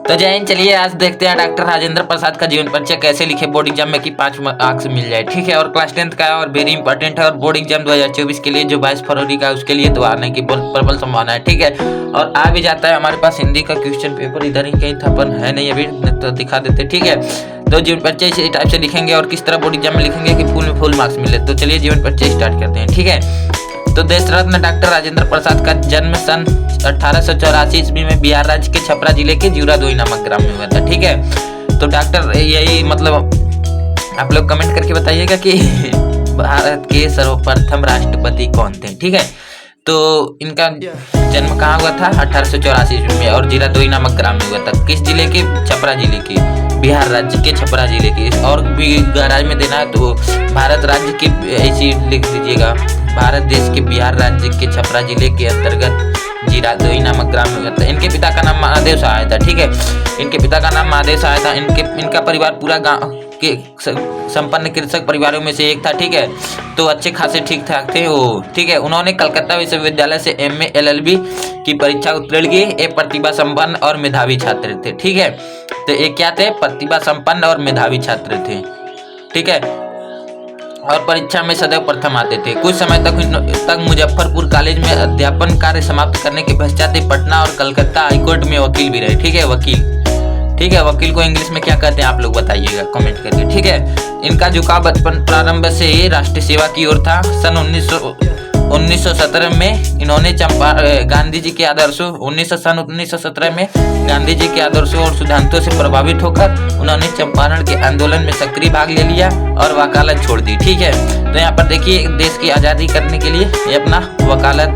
तो जय हिंद। चलिए आज देखते हैं डॉक्टर राजेंद्र प्रसाद का जीवन परिचय कैसे लिखे बोर्ड एग्जाम में कि 5 मार्क्स मिल जाए। ठीक है, और क्लास 10th का है और वेरी इंपॉर्टेंट है, और बोर्ड एग्जाम 2024 के लिए जो 22 फरवरी का है उसके लिए तो आने की प्रबल संभावना है। ठीक है, और आ भी जाता है। हमारे पास हिंदी का क्वेश्चन पेपर इधर ही कहीं था, पर है नहीं अभी, तो दिखा देते। ठीक है, तो जीवन परिचय इसी टाइप से लिखेंगे और किस तरह बोर्ड एग्जाम में लिखेंगे कि फुल में फुल मार्क्स मिले। तो चलिए जीवन परिचय स्टार्ट करते हैं। ठीक है, तो देश रत्न डॉक्टर राजेंद्र प्रसाद का जन्म सन 1884 ईस्वी में बिहार राज्य के छपरा जिले के जीरादोई नामक ग्राम में हुआ था। ठीक है, तो डॉक्टर यही मतलब आप लोग कमेंट करके बताइएगा कि भारत के सर्वप्रथम राष्ट्रपति कौन थे। ठीक है, तो इनका जन्म कहाँ हुआ था? 1884 ईस्वी में, और जीरादोई नामक ग्राम में हुआ था। किस जिले के? छपरा जिले के, बिहार राज्य के छपरा जिले के। और भी गहराई में देना है तो भारत राज्य के ऐसी लिख दीजिएगा, भारत देश के बिहार राज्य के छपरा जिले के अंतर्गत जीरादोई नामक ग्राम में हुआ था। इनके पिता का नाम महादेव सहाय था। ठीक है, इनके पिता का नाम महादेव सहाय था। इनका परिवार पूरा गांव के संपन्न कृषक परिवारों में से एक था। ठीक है, तो अच्छे खासे ठीक ठाक थे वो। ठीक है, उन्होंने कलकत्ता विश्वविद्यालय से MA LLB की परीक्षा उत्तीर्ण की। एक प्रतिभा संपन्न और मेधावी छात्र थे। ठीक है, तो एक क्या थे? प्रतिभा संपन्न और मेधावी छात्र थे। ठीक है, और परीक्षा में सदैव प्रथम आते थे। कुछ समय तक मुजफ्फरपुर कॉलेज में अध्यापन कार्य समाप्त करने के पश्चात पटना और कलकत्ता हाईकोर्ट में वकील भी रहे। ठीक है, वकील। ठीक है, वकील को इंग्लिश में क्या कहते हैं आप लोग बताइएगा कमेंट करके। ठीक है, इनका झुकाव बचपन प्रारंभ से ही राष्ट्रीय सेवा की ओर था। सन 1917 में इन्होंने गांधी जी के आदर्शों 1917 में गांधी जी के आदर्शों और सिद्धांतों से प्रभावित होकर उन्होंने चंपारण के आंदोलन में सक्रिय भाग ले लिया और वकालत छोड़ दी। ठीक है, तो यहाँ पर देखिए देश की आज़ादी करने के लिए ये अपना वकालत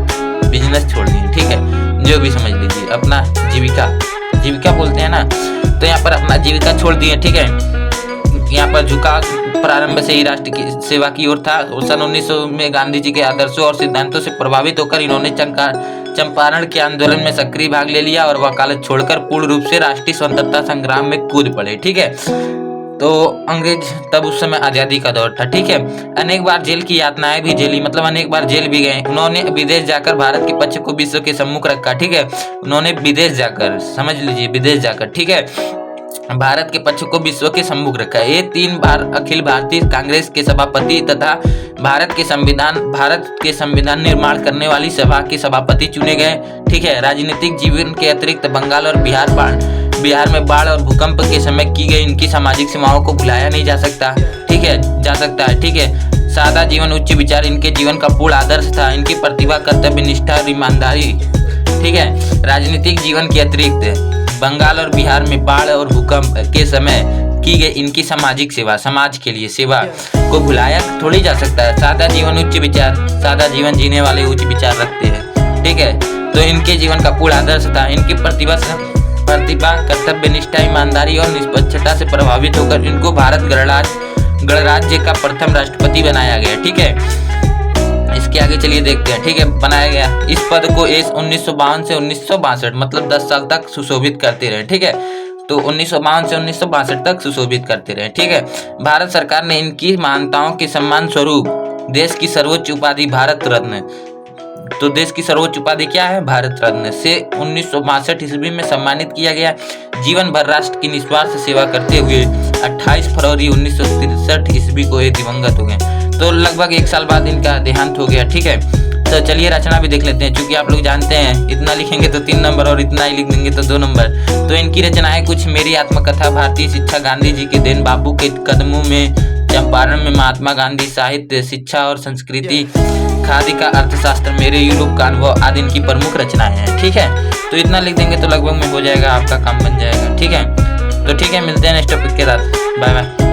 बिजनेस छोड़ दी। ठीक है, जो भी समझ लीजिए, अपना जीविका बोलते हैं ना, तो यहाँ पर अपना जीविका छोड़ दिए। ठीक है, यहाँ पर झुकाव प्रारंभ से ही राष्ट्र की सेवा की ओर था। सन 1900 में गांधी जी के आदर्शों और सिद्धांतों से प्रभावित होकर इन्होंने चंपारण के आंदोलन में सक्रिय भाग ले लिया और वकालत छोड़कर पूर्ण रूप से राष्ट्रीय स्वतंत्रता संग्राम में कूद पड़े। ठीक है, तो अंग्रेज तब उस समय आजादी का दौर था। ठीक है, अनेक बार जेल की यातनाएं भी झेली, मतलब अनेक बार जेल भी गए। उन्होंने विदेश जाकर भारत के पक्ष को विश्व के सम्मुख रखा। ठीक है, उन्होंने विदेश जाकर, समझ लीजिए विदेश जाकर, ठीक है, भारत के पक्ष को विश्व के सम्मुख रखा। ये 3 बार अखिल भारतीय कांग्रेस के सभापति तथा भारत के संविधान निर्माण करने वाली सभा के सभापति चुने गए। ठीक है, राजनीतिक जीवन के अतिरिक्त बंगाल और बिहार में बाढ़ और भूकंप के समय की गई इनकी सामाजिक सेवाओं को भुलाया नहीं जा सकता। ठीक है, जा सकता है। ठीक है, सादा जीवन उच्च विचार इनके जीवन का पूर्ण आदर्श था। इनकी प्रतिभा, कर्तव्य निष्ठा और ईमानदारी। ठीक है, राजनीतिक जीवन के अतिरिक्त बंगाल और बिहार में बाढ़ और भूकंप के समय की गई इनकी सामाजिक सेवा, समाज के लिए सेवा को भुलाया थोड़ी जा सकता है। सादा जीवन उच्च विचार, सादा जीवन जीने वाले उच्च विचार रखते हैं। ठीक है, तो इनके जीवन का पूर्ण आदर्श था। इनकी प्रतिभा, कर्तव्य निष्ठा, ईमानदारी और निष्पक्षता से प्रभावित होकर इनको भारत गणराज्य का प्रथम राष्ट्रपति बनाया गया। ठीक है, इसके आगे चलिए देखते हैं। ठीक है, बनाया गया। इस पद को 1952 से 1962 मतलब 10 साल तक सुशोभित करते रहे। ठीक है, तो 1952 से 1962 तक सुशोभित करते रहे। ठीक है, भारत सरकार ने इनकी महानताओं के सम्मान स्वरूप देश की सर्वोच्च उपाधि भारत रत्न, तो देश की सर्वोच्च उपाधि क्या है? भारत रत्न से 1962 ईस्वी में सम्मानित किया गया। जीवन भर राष्ट्र की निस्वार्थ सेवा करते हुए 28 फरवरी 1963 ईस्वी को ये दिवंगत हो गए। तो लगभग 1 साल बाद इनका देहांत हो गया। ठीक है, तो चलिए रचना भी देख लेते हैं, क्योंकि आप लोग जानते हैं इतना लिखेंगे तो 3 नंबर और इतना ही लिख देंगे तो 2 नंबर। तो इनकी रचनाएं कुछ: मेरी आत्मकथा, भारतीय शिक्षा, गांधी जी के देन, बाबू के कदमों में, चंपारण में महात्मा गांधी, साहित्य, शिक्षा और संस्कृति, खादी का अर्थशास्त्र, मेरे यूरोप का अनुभव आदि इनकी प्रमुख रचनाएं हैं। ठीक है, तो इतना लिख देंगे तो लगभग में हो जाएगा, आपका काम बन जाएगा। ठीक है, तो ठीक है, मिलते हैं नेक्स्ट टॉपिक के साथ। Bye bye.